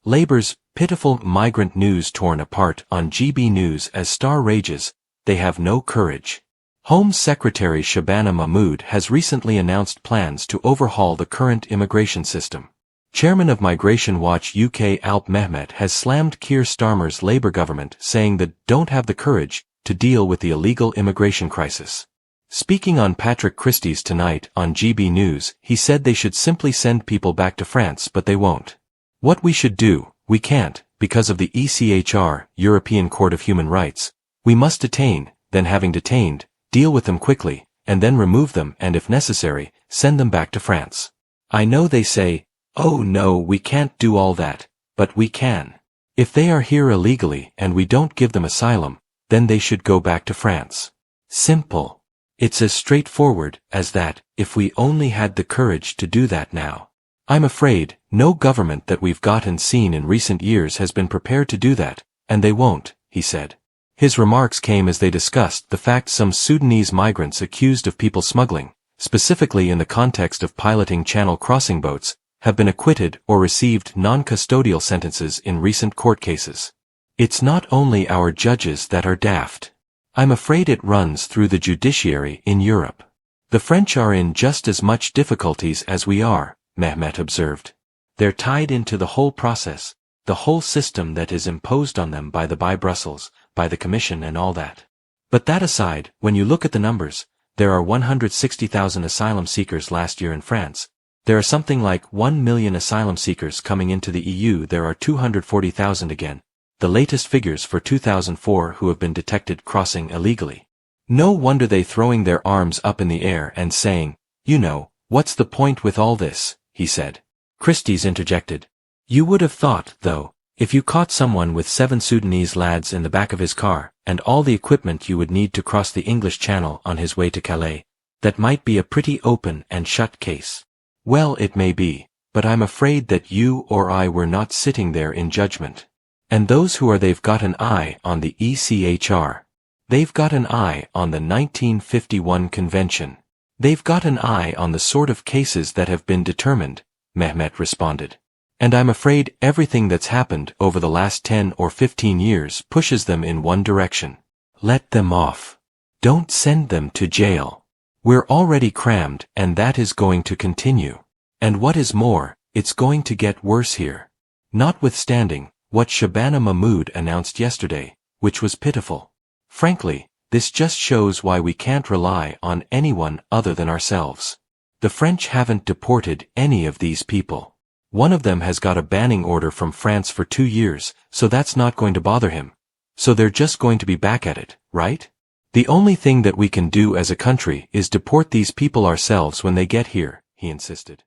Labor's pitiful migrant news torn apart on GB News as Star rages, they have no courage. Home Secretary Shabana Mahmood has recently announced plans to overhaul the current immigration system. Chairman of Migration Watch UK Alp Mehmet has slammed Keir Starmer's Labour government, saying they don't have the courage to deal with the illegal immigration crisis. Speaking on Patrick Christie's Tonight on GB News, he said they should simply send people back to France, but they won't. What we should do, we can't, because of the ECHR, European Court of Human Rights. We must detain, then having detained, deal with them quickly, and then remove them and if necessary, send them back to France. I know they say, oh no, we can't do all that, but we can. If they are here illegally and we don't give them asylum, then they should go back to France. Simple. It's as straightforward as that, if we only had the courage to do that now. I'm afraid, no government that we've gotten seen in recent years has been prepared to do that, and they won't, he said. His remarks came as they discussed the fact some Sudanese migrants accused of people smuggling, specifically in the context of piloting channel crossing boats, have been acquitted or received non-custodial sentences in recent court cases. It's not only our judges that are daft. I'm afraid it runs through the judiciary in Europe. The French are in just as much difficulties as we are, Mehmet observed. They're tied into the whole process, the whole system that is imposed on them by Brussels, by the Commission and all that. But that aside, when you look at the numbers, there are 160,000 asylum seekers last year in France. There are something like 1 million asylum seekers coming into the EU. There are 240,000 again, the latest figures for 2004 who have been detected crossing illegally. No wonder they throwing their arms up in the air and saying, you know, what's the point with all this, he said. Christie's interjected. You would have thought, though, if you caught someone with 7 Sudanese lads in the back of his car, and all the equipment you would need to cross the English Channel on his way to Calais, that might be a pretty open and shut case. Well, it may be, but I'm afraid that you or I were not sitting there in judgment. And those who are, they've got an eye on the ECHR. They've got an eye on the 1951 Convention. They've got an eye on the sort of cases that have been determined, Mehmet responded. And I'm afraid everything that's happened over the last 10 or 15 years pushes them in one direction. Let them off. Don't send them to jail. We're already crammed, and that is going to continue. And what is more, it's going to get worse here. Notwithstanding what Shabana Mahmood announced yesterday, which was pitiful. Frankly, this just shows why we can't rely on anyone other than ourselves. The French haven't deported any of these people. One of them has got a banning order from France for 2 years, so that's not going to bother him. So they're just going to be back at it, right? The only thing that we can do as a country is deport these people ourselves when they get here, he insisted.